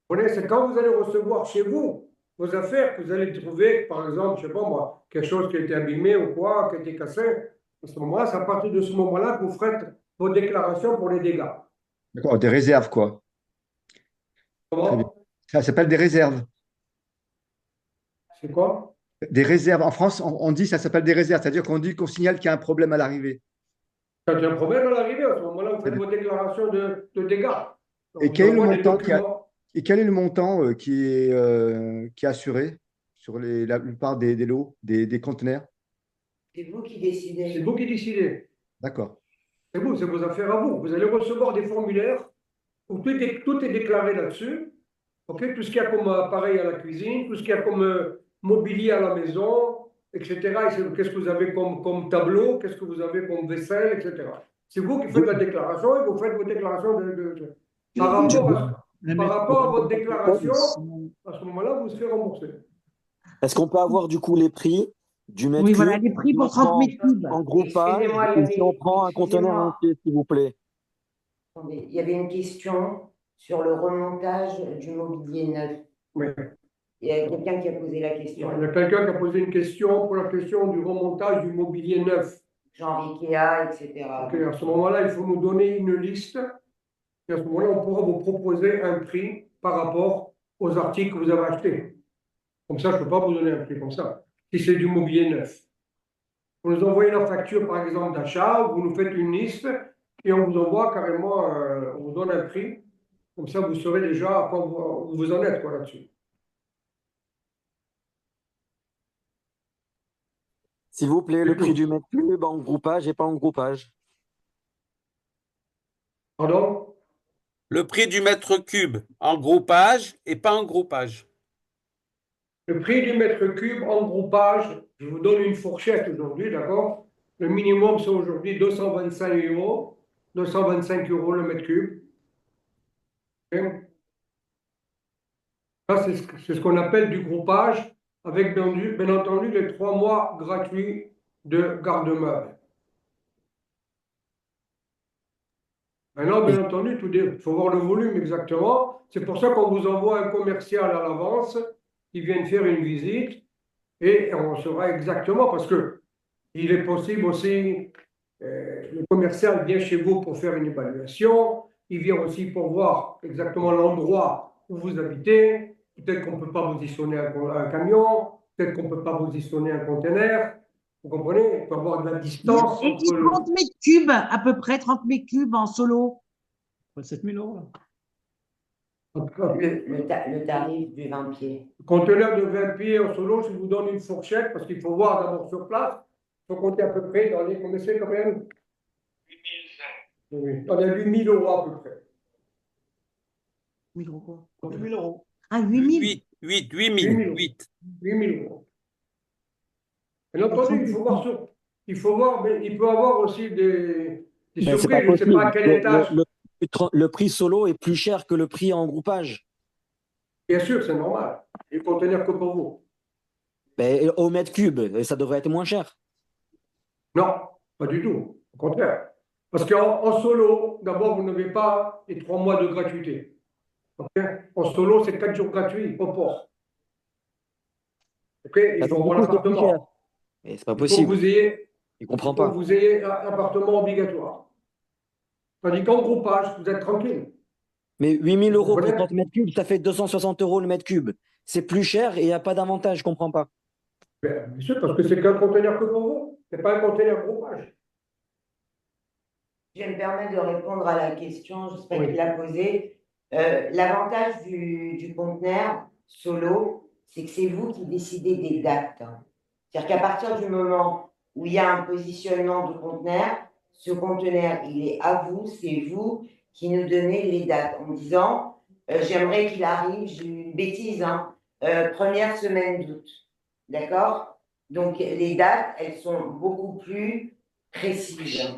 Vous voyez, c'est quand vous allez recevoir chez vous vos affaires que vous allez trouver, par exemple, je ne sais pas moi, quelque chose qui a été abîmé ou quoi, qui a été cassé. À ce moment-là, c'est à partir de ce moment-là que vous ferez vos déclarations pour les dégâts. D'accord, des réserves, quoi. Très bien. Comment? Ça s'appelle des réserves. C'est quoi? Des réserves. En France, on dit ça s'appelle des réserves, c'est-à-dire qu'on signale qu'il y a un problème à l'arrivée. Quand il y a un problème à l'arrivée, à ce moment-là, vous faites vos déclarations de dégâts. On Et vous quel est le envoie des montant documents. et quel est le montant qui est assuré sur la plupart des lots, des conteneurs? C'est vous qui C'est décidez. vous qui décidez. D'accord. C'est vous, c'est vos affaires à vous. Vous allez recevoir des formulaires où tout est déclaré là-dessus. Ok, tout ce qu'il y a comme appareil à la cuisine, tout ce qu'il y a comme mobilier à la maison, etc. Qu'est-ce que vous avez comme tableau, qu'est-ce que vous avez comme vaisselle, etc. C'est vous qui faites la déclaration et vous faites vos déclarations par rapport à votre déclaration, à ce moment-là, vous serez remboursé. Est-ce qu'on peut avoir du coup les prix du mètre Oui, cube voilà, les prix pour 30 mètres cubes. en groupage Excusez-moi, ou si on prend un conteneur excusez-moi. entier, s'il vous plaît? Attendez, il y avait une question sur le remontage du mobilier neuf. Oui. Il y a quelqu'un qui a posé la Il question. y a quelqu'un qui a posé une question pour la question du remontage du mobilier neuf. Genre Ikea, etc. Ok, à ce moment-là, il faut nous donner une liste. Et à ce moment-là, on pourra vous proposer un prix par rapport aux articles que vous avez achetés. Comme ça, je ne peux pas vous donner un prix comme ça. Si c'est du mobilier neuf. Vous nous envoyez la facture, par exemple, d'achat, vous nous faites une liste et on vous envoie carrément, on vous donne un prix. Comme ça, vous saurez déjà à quoi où vous en êtes là-dessus. S'il vous plaît, C'est le prix tout. du mètre cube en groupage et pas en groupage. Pardon? Le prix du mètre cube en groupage et pas en groupage. Le prix du mètre cube en groupage, je vous donne une fourchette aujourd'hui, d'accord? Le minimum, c'est aujourd'hui 225 euros. 225 euros le mètre cube. Ok. Ça, c'est ce qu'on appelle du groupage, avec bien entendu les 3 mois gratuits de garde-meuble. Maintenant, bien entendu, il faut voir le volume exactement. C'est pour ça qu'on vous envoie un commercial à l'avance qui vient faire une visite et on saura exactement parce que il est possible aussi, le commercial vient chez vous pour faire une évaluation, il vient aussi pour voir exactement l'endroit où vous habitez. Peut-être qu'on ne peut pas positionner un camion, peut-être qu'on ne peut pas positionner un conteneur. Vous comprenez? Il peut y avoir de la distance Et entre 30 mètres cubes, à peu près 30 mètres cubes en solo. 7 000 euros. Le tarif du 20 pieds. conteneur de 20 pieds en solo. Je vous donne une fourchette parce qu'il faut voir d'abord sur place. faut compter à peu près dans les, combien c'est quand même? Oui, on a 8 000 euros à peu près. 1000 euros. 8 000 euros. Ah, 8000. 8 8 000 euros. 8. 8 000 euros. Bien entendu, il faut voir, mais il peut avoir aussi des Mais c'est surprises. pas Je ne sais pas à possible. quel étage. Le prix solo est plus cher que le prix en groupage. Bien sûr, c'est normal. Il faut tenir que pour vous. Mais au mètre cube, ça devrait être moins cher. Non, pas du tout. Au contraire. Parce qu'en solo, d'abord, vous n'avez pas les 3 mois de gratuité. Ok. En solo, c'est 4 jours gratuits au port. Ok. Il Ah, faut donc, du avoir coup, c'est plus cher. l'appartement. Et c'est pas Il faut que possible. vous ayez, Il il comprend faut que pas. vous ayez un appartement obligatoire. Tandis qu'en groupage, vous êtes tranquille. Mais 8000 Vous euros pour comprenez? 30 mètres cubes, ça fait 260 euros le mètre cube. C'est plus cher et il n'y a pas d'avantage, je comprends pas. Bien sûr, parce que c'est qu'un conteneur que pour vous. Ce n'est pas un conteneur groupage. Je vais me permettre de répondre à la question, je ne sais pas Oui. qui l'a posée. L'avantage du conteneur solo, c'est que c'est vous qui décidez des dates. C'est-à-dire qu'à partir du moment où il y a un positionnement de conteneur, ce conteneur, il est à vous, c'est vous qui nous donnez les dates en disant j'aimerais qu'il arrive, j'ai une bêtise, hein, première semaine d'août. D'accord? Donc les dates, elles sont beaucoup plus précises.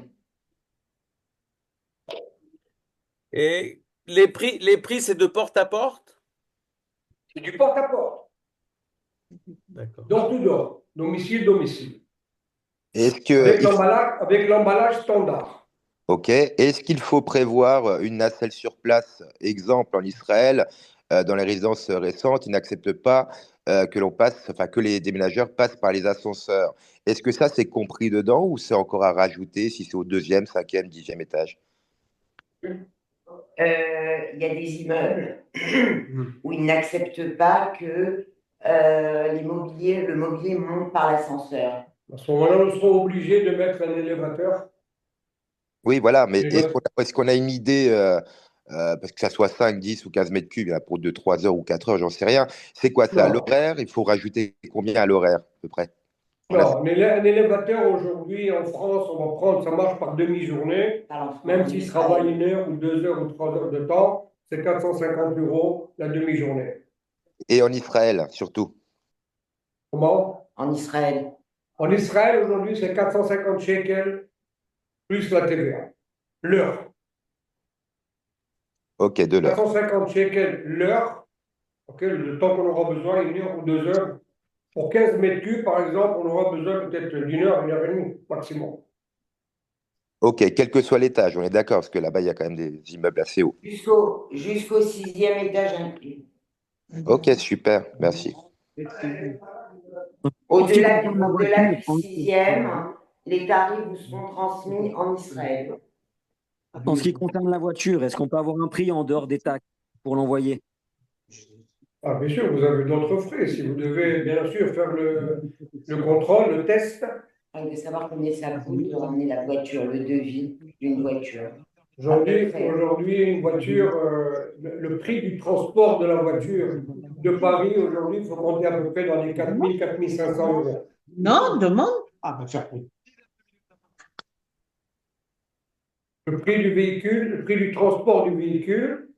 Et les prix, c'est de porte à porte? C'est du porte-à-porte. D'accord. Door to door. Domicile, domicile. Est-ce que, Avec l'emballage standard. ok, est-ce qu'il faut prévoir une nacelle sur place? Exemple, en Israël, dans les résidences récentes, ils n'acceptent pas que l'on passe, enfin que les déménageurs passent par les ascenseurs. Est-ce que ça c'est compris dedans ou c'est encore à rajouter si c'est au deuxième, cinquième, dixième étage? Il y a des immeubles où ils n'acceptent pas que le mobilier monte par l'ascenseur. À ce moment-là, nous serons obligés de mettre un élévateur. Oui, voilà, mais Élévateur. est-ce qu'on a une idée, parce que ça soit 5, 10 ou 15 mètres cubes, il y en a pour 2, 3 heures ou 4 heures, j'en sais rien. C'est quoi ça? Non, L'horaire, il faut rajouter combien à l'horaire, à peu près? non, un élévateur aujourd'hui en France, on va prendre, ça marche par demi-journée, même s'il travaille 1 heure ou 2 heures ou 3 heures de temps, c'est 450 € la demi-journée. Et en Israël, surtout. Comment? En Israël. En Israël, aujourd'hui, c'est 450 shekels plus la TVA. L'heure. Ok, de l'heure. 450 shekels l'heure. Ok, le temps qu'on aura besoin, 1 heure ou 2 heures. Pour 15 mètres cubes, par exemple, on aura besoin peut-être d'1 heure et demie, maximum. Ok, quel que soit l'étage, on est d'accord, parce que là-bas, il y a quand même des immeubles assez hauts. Jusqu'au 6e étage inclus. Ok, super, merci. En ce qui Au-delà concerne la au-delà voiture, du 6e, les tarifs vous seront transmis en Israël. en ce qui concerne la voiture, est-ce qu'on peut avoir un prix en dehors des taxes pour l'envoyer? Ah, bien sûr, vous avez d'autres frais. Si vous devez, bien sûr, faire le contrôle, le test. Il faut savoir combien ça coûte de ramener la voiture, le devis d'une voiture. Aujourd'hui, une voiture, le prix du transport de la voiture de Paris, aujourd'hui, il faut compter à peu près dans les 4 000, 4 500 €. Non, demande. Le prix du véhicule, le prix du transport du véhicule,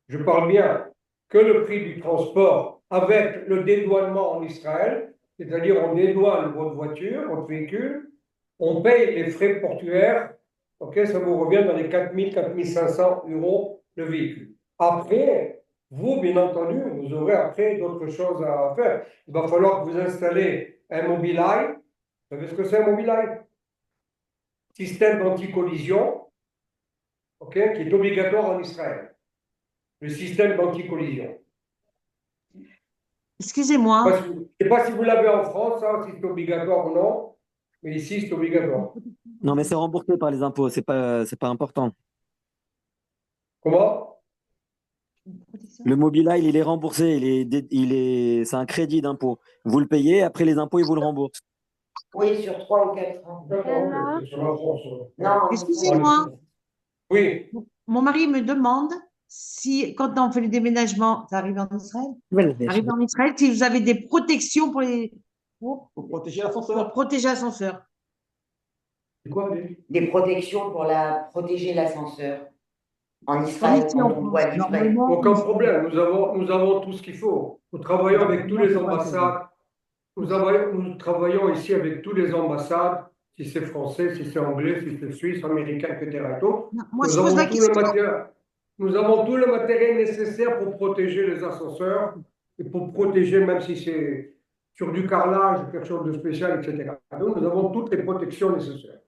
je parle bien que le prix du transport avec le dédouanement en Israël, c'est-à-dire on dédouane votre voiture, votre véhicule, on paye les frais portuaires, ok, ça vous revient dans les 4 000, 4 500 € le véhicule. Après, vous, bien entendu, vous aurez après d'autres choses à faire. Il va falloir que vous installez un Mobileye. Vous savez ce que c'est un Mobileye? Système d'anti-collision, ok, qui est obligatoire en Israël. Le système d'anti-collision. Excusez-moi. Je ne sais pas si vous l'avez en France, hein, si c'est obligatoire ou non, mais ici c'est obligatoire. Non, mais c'est remboursé par les impôts, c'est pas important. Comment? Le Mobileye, il est remboursé, c'est un crédit d'impôt. Vous le payez, après les impôts, ils vous le remboursent. Oui, sur 3 ou 4 ans. D'accord, c'est sur la France. Non, Excusez-moi. Oui, Mon mari me demande si, quand on fait le déménagement, ça arrive en Israël? Arrive en Israël, si vous avez des protections pour Pour protéger l'ascenseur. protéger l'ascenseur. Quoi, des protections pour protéger l'ascenseur en Comme Israël ici quand en on France. doit livrer. Normalement, aucun problème. Nous avons tout ce qu'il faut. Nous travaillons avec toutes les c'est pas le cas. ambassades. Nous travaillons ici avec toutes les ambassades, si c'est français, si c'est anglais, si c'est suisse, américain, etc. et tout. Non, moi, Nous je pose avons la tout le question. matériel. Nous avons tout le matériel nécessaire pour protéger les ascenseurs et pour protéger, même si c'est sur du carrelage, quelque chose de spécial, etc. Donc, nous avons toutes les protections nécessaires.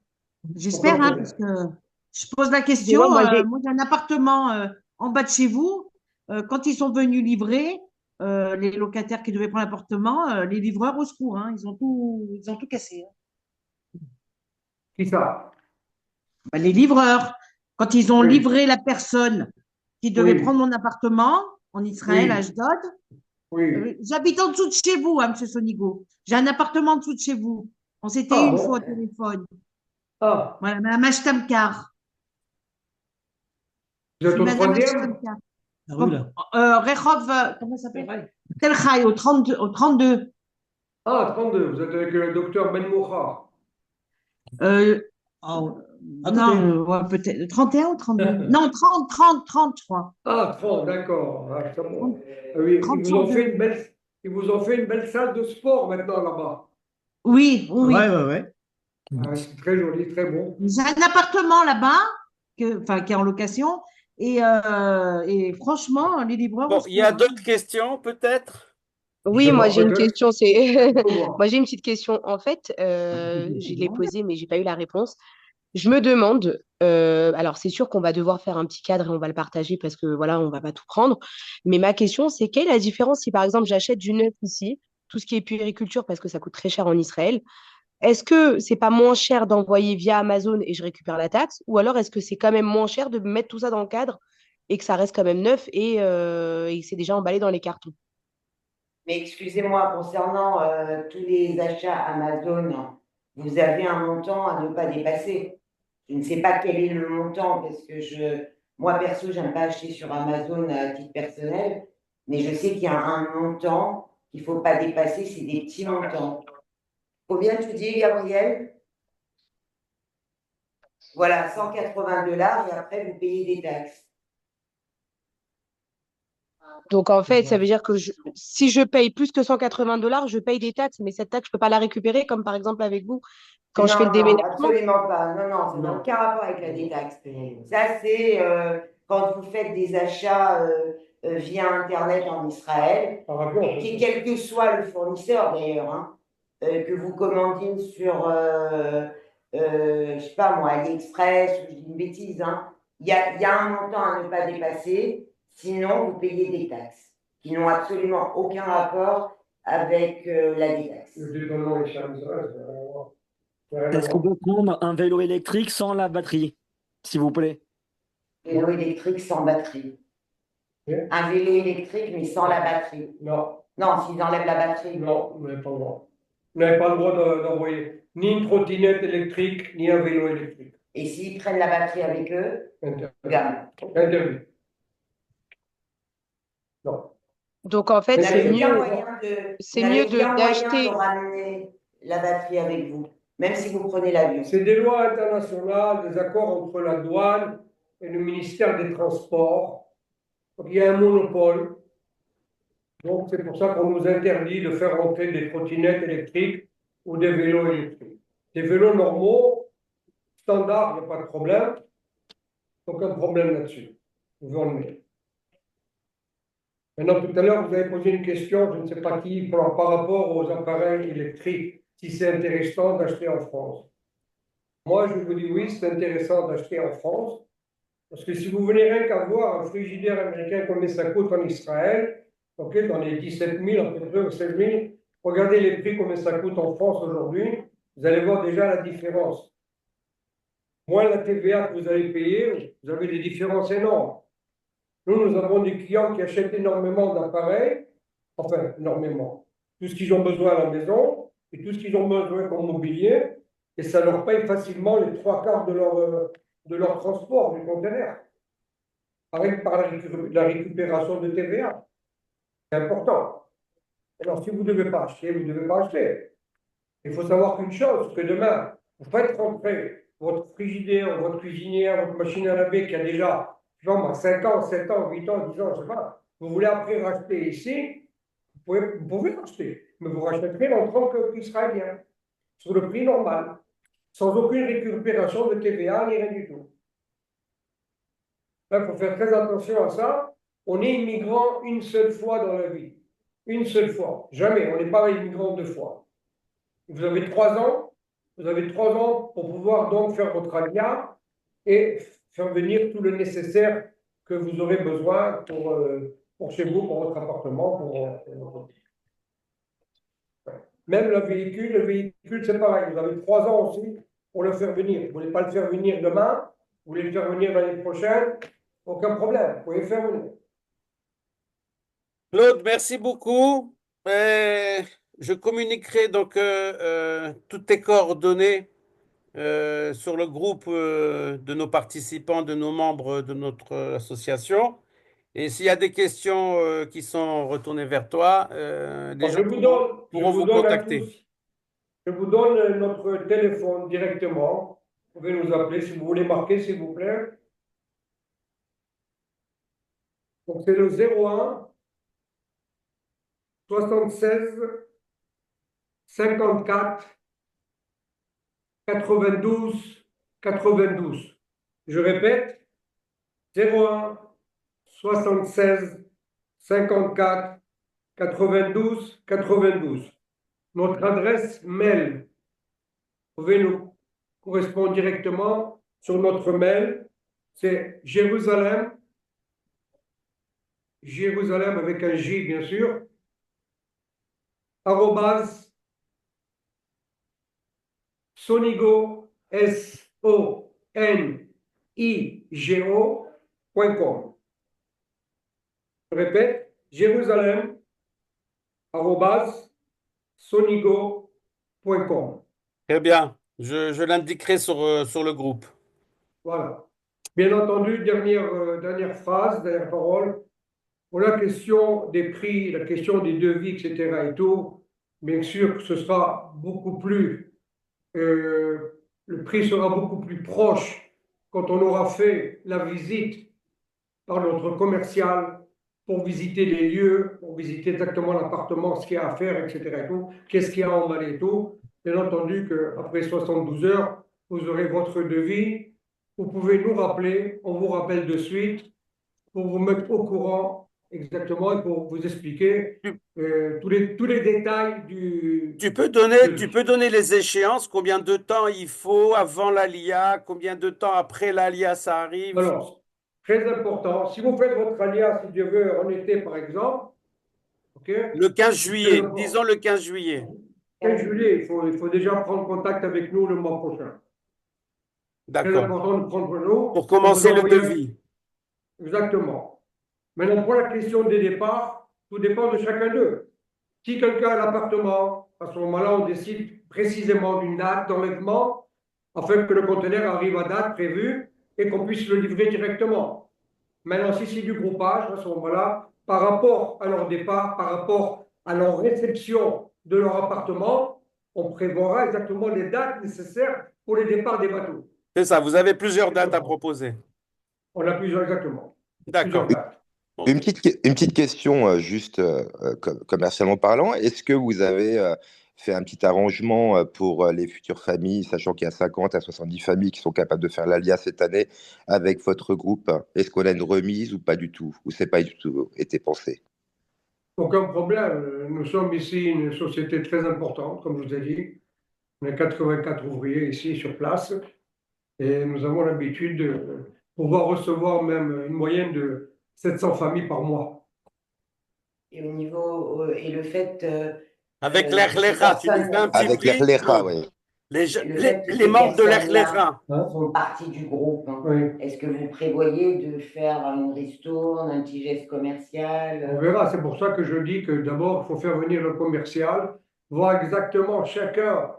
J'espère, Aucun hein, problème. parce que je pose la question. Excusez-moi, moi j'ai Moi, j'ai un appartement en bas de chez vous. Quand ils sont venus livrer, les locataires qui devaient prendre l'appartement, les livreurs au secours, hein, ils ont tout cassé, hein. Qui ça? Ben, les livreurs, quand ils ont Oui, livré la personne qui devait oui, prendre mon appartement en Israël, à oui, Ashdod, oui. j'habite en dessous de chez vous, hein, Monsieur Sonigo. J'ai un appartement en dessous de chez vous. On s'était Ah eu une fois au bon? téléphone. Ah, Voilà, Madame Ashtamkar. vous Je êtes suis au Madame 30e? Ashtamkar. Rehov, comment ça s'appelle? Tel Chai, au 32, au 32. Ah, 32, vous êtes avec le docteur Ben Moucha. Euh, non, ouais, peut-être 31 ou 32. Non, 30, je crois. Ah, 30, d'accord. Ah, c'est bon. Ah oui, 30, 32. ils vous ont fait une belle salle de sport maintenant là-bas. Oui, oui, oui. Ah, c'est très joli, très bon. J'ai un appartement là-bas, enfin, qui est en location. Et franchement, les livreurs au Bon, il y a secours, hein. d'autres questions peut-être? Je Oui, sais moi pas, j'ai une peut-être. question, c'est Faut voir. moi j'ai une petite question. En fait, je l'ai posée, mais j'ai pas eu la réponse. Je me demande, alors c'est sûr qu'on va devoir faire un petit cadre et on va le partager parce que voilà, on va pas tout prendre. Mais ma question, c'est quelle est la différence si par exemple j'achète du neuf ici, tout ce qui est puériculture parce que ça coûte très cher en Israël. Est-ce que c'est pas moins cher d'envoyer via Amazon et je récupère la taxe, ou alors est-ce que c'est quand même moins cher de mettre tout ça dans le cadre et que ça reste quand même neuf et que c'est déjà emballé dans les cartons? Mais excusez-moi, concernant tous les achats Amazon, vous avez un montant à ne pas dépasser. Je ne sais pas quel est le montant parce que moi perso, j'aime pas acheter sur Amazon à titre personnel, mais je sais qu'il y a un montant qu'il ne faut pas dépasser, c'est des petits montants. Combien tu dis, Gabriel? Voilà, 180 $ et après vous payez des taxes. Donc en fait, ça veut dire que si je paye plus que 180 $, je paye des taxes, mais cette taxe, je peux pas la récupérer, comme par exemple avec vous, quand je fais le Non, non, déménagement. absolument pas. Non, non, ça n'a aucun rapport avec la détaxe. Ça, c'est quand vous faites des achats via Internet en Israël, Par rapport. et quel que soit le fournisseur d'ailleurs, hein, que vous commandez sur, je sais pas moi, AliExpress, ou je dis une bêtise, hein, il y a un montant à ne pas dépasser, sinon vous payez des taxes qui n'ont absolument aucun rapport avec la détaxe. Le dédonnement est cher en Israël, ça n'a rien à voir. Ça n'a rien à Est-ce qu'on voir. peut prendre un vélo électrique sans la batterie, s'il vous plaît? Vélo électrique sans batterie. Ok. Un vélo électrique, mais sans la batterie. Non, Non, s'ils enlèvent la batterie. non, vous n'avez pas le droit. Vous n'avez pas le droit d'envoyer ni une trottinette électrique, ni un vélo électrique. Et s'ils prennent la batterie avec eux, gamme. Interdit. Non. Donc en fait, Vous c'est n'avez aucun mieux, moyen c'est mieux de d'acheter. ramener la batterie avec vous, même si vous prenez l'avion. C'est des lois internationales, des accords entre la douane et le ministère des Transports. Donc il y a un monopole. Donc c'est pour ça qu'on nous interdit de faire rentrer des trottinettes électriques ou des vélos électriques. Des vélos normaux, standards, il n'y a pas de problème. Aucun problème là-dessus. Vous pouvez en mettre. Maintenant, tout à l'heure, vous avez posé une question, je ne sais pas qui, par rapport aux appareils électriques, si c'est intéressant d'acheter en France. Moi, je vous dis oui, c'est intéressant d'acheter en France, parce que si vous venez rien qu'à voir un frigidaire américain, combien ça coûte en Israël, okay, dans les 17 000, à peu près, ou 16 000, regardez les prix, combien ça coûte en France aujourd'hui, vous allez voir déjà la différence. Moins la TVA que vous allez payer, vous avez des différences énormes. Nous avons des clients qui achètent énormément d'appareils, enfin, énormément, tout ce qu'ils ont besoin à la maison et tout ce qu'ils ont besoin comme mobilier, et ça leur paye facilement les 3/4 de leur transport du conteneur, avec par la récupération de TVA. C'est important. Alors, si vous ne devez pas acheter, vous ne devez pas acheter. Il faut savoir qu'une chose, que demain, vous faites rentrer votre frigidaire, votre cuisinière, votre machine à laver qui a déjà, je sais pas moi, 5 ans, 7 ans, 8 ans, 10 ans, je sais pas. Vous voulez après racheter ici, vous pouvez racheter, mais vous rachèterez en tant que israélien, sur le prix normal, sans aucune récupération de TVA ni rien du tout. Il faut faire très attention à ça. On est immigrant une seule fois dans la vie. Une seule fois. Jamais. On n'est pas immigrant deux fois. Vous avez 3 ans. Vous avez 3 ans pour pouvoir donc faire votre alia et faire venir tout le nécessaire que vous aurez besoin pour chez vous, pour votre appartement. Même le véhicule, c'est pareil. Vous avez 3 ans aussi pour le faire venir. Vous ne voulez pas le faire venir demain, vous voulez le faire venir l'année prochaine, aucun problème. Vous pouvez le faire venir. Claude, merci beaucoup. Je communiquerai donc toutes tes coordonnées sur le groupe de nos participants, de nos membres de notre association. Et s'il y a des questions qui sont retournées vers toi, les Alors, gens pourront vous donne à contacter. tous, je vous donne notre téléphone directement. Vous pouvez nous appeler si vous voulez marquer, s'il vous plaît. Donc, c'est le 01 76 54 92 92. Je répète, 01 76 54 92 92. Notre adresse mail, vous pouvez nous correspondre directement sur notre mail, c'est Jérusalem avec un J bien sûr, arrobase sonigo, SONIGO.com. Je répète, Jérusalem, arrobase sonigo.com. Très bien. Je l'indiquerai sur le groupe. Voilà. Bien entendu, dernière phrase, dernière parole. Pour la question des prix, la question des devis, etc. et tout, bien sûr que ce sera beaucoup plus, le prix sera beaucoup plus proche quand on aura fait la visite par notre commercial pour visiter les lieux, pour visiter exactement l'appartement, ce qu'il y a à faire, etc. et tout, qu'est-ce qu'il y a à emballer et tout. Bien entendu qu'après 72 heures, vous aurez votre devis. Vous pouvez nous rappeler, on vous rappelle de suite pour vous mettre au courant exactement et pour vous expliquer tous les détails du. Tu peux donner les échéances, combien de temps il faut avant l'ALIA, combien de temps après l'ALIA ça arrive? Alors, très important, si vous faites votre alia, si Dieu veut, en été par exemple, ok? Le 15 juillet, disons le 15 juillet. 15 juillet, il faut déjà prendre contact avec nous le mois prochain. Très D'accord. important de prendre nous. Pour commencer le devis. Exactement. Maintenant, pour la question des départs, tout dépend de chacun d'eux. Si quelqu'un a l'appartement, à ce moment-là, on décide précisément d'une date d'enlèvement afin que le conteneur arrive à date prévue et qu'on puisse le livrer directement. Maintenant, si c'est du groupage, à ce moment-là, par rapport à leur départ, par rapport à leur réception de leur appartement, on prévoira exactement les dates nécessaires pour les départs des bateaux. C'est ça, vous avez plusieurs dates à proposer. On a plusieurs, exactement. D'accord. Plusieurs dates. Une petite question, juste commercialement parlant. Est-ce que vous avez fait un petit arrangement pour les futures familles, sachant qu'il y a 50 à 70 familles qui sont capables de faire l'ALIA cette année avec votre groupe? Est-ce qu'on a une remise ou pas du tout? Ou c'est pas du tout été pensé? Aucun problème. Nous sommes ici une société très importante, comme je vous ai dit. On a 84 ouvriers ici sur place et nous avons l'habitude de pouvoir recevoir même une moyenne de 700 familles par mois. Et au niveau, et le fait. Avec l'Erlecha, tu nous fais un petit Avec prix? l'Erlecha, oui. Les membres de l'Erlecha. Font partie du groupe. Oui. Est-ce que vous prévoyez de faire un ristourne, un petit geste commercial? On verra, c'est pour ça que je dis que d'abord, il faut faire venir le commercial, voir exactement chacun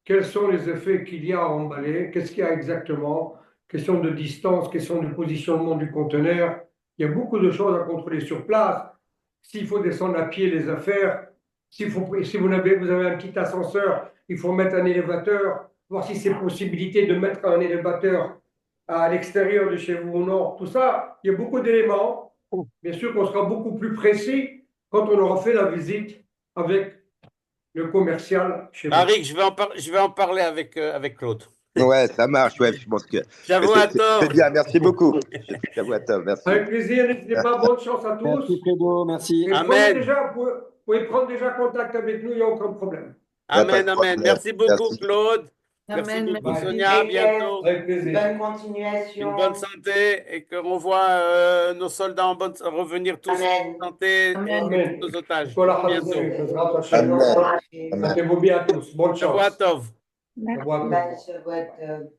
quels sont les effets qu'il y a à emballer, qu'est-ce qu'il y a exactement, question de distance, question de positionnement du conteneur. Il y a beaucoup de choses à contrôler sur place. S'il faut descendre à pied les affaires, si vous avez un petit ascenseur, il faut mettre un élévateur. voir si c'est possibilité de mettre un élévateur à l'extérieur de chez vous ou non. Tout ça, il y a beaucoup d'éléments. Bien sûr qu'on sera beaucoup plus précis quand on aura fait la visite avec le commercial chez vous. Arik, je vais en parler avec Claude. Ouais, ça marche. Ouais, je pense que J'avoue à tort. c'est bien. Merci beaucoup. J'avoue à tort. Merci. Avec plaisir, n'hésitez pas, bonne chance à tous. Merci Fredo, merci. Et Amen. vous pouvez prendre déjà contact avec nous, il n'y a aucun problème. Amen, amen. Merci beaucoup, Merci. Claude. Merci Amen. beaucoup, Bye. Sonia. À bientôt. Avec plaisir. Bonne continuation. Une bonne santé et qu'on voit nos soldats revenir tous Amen. en santé Amen. et tous nos otages. Voilà, À bientôt. Amen. Amen. Sentez-vous bien à tous. Bonne chance. Shavua tov. Au revoir. Bye, Shabbat.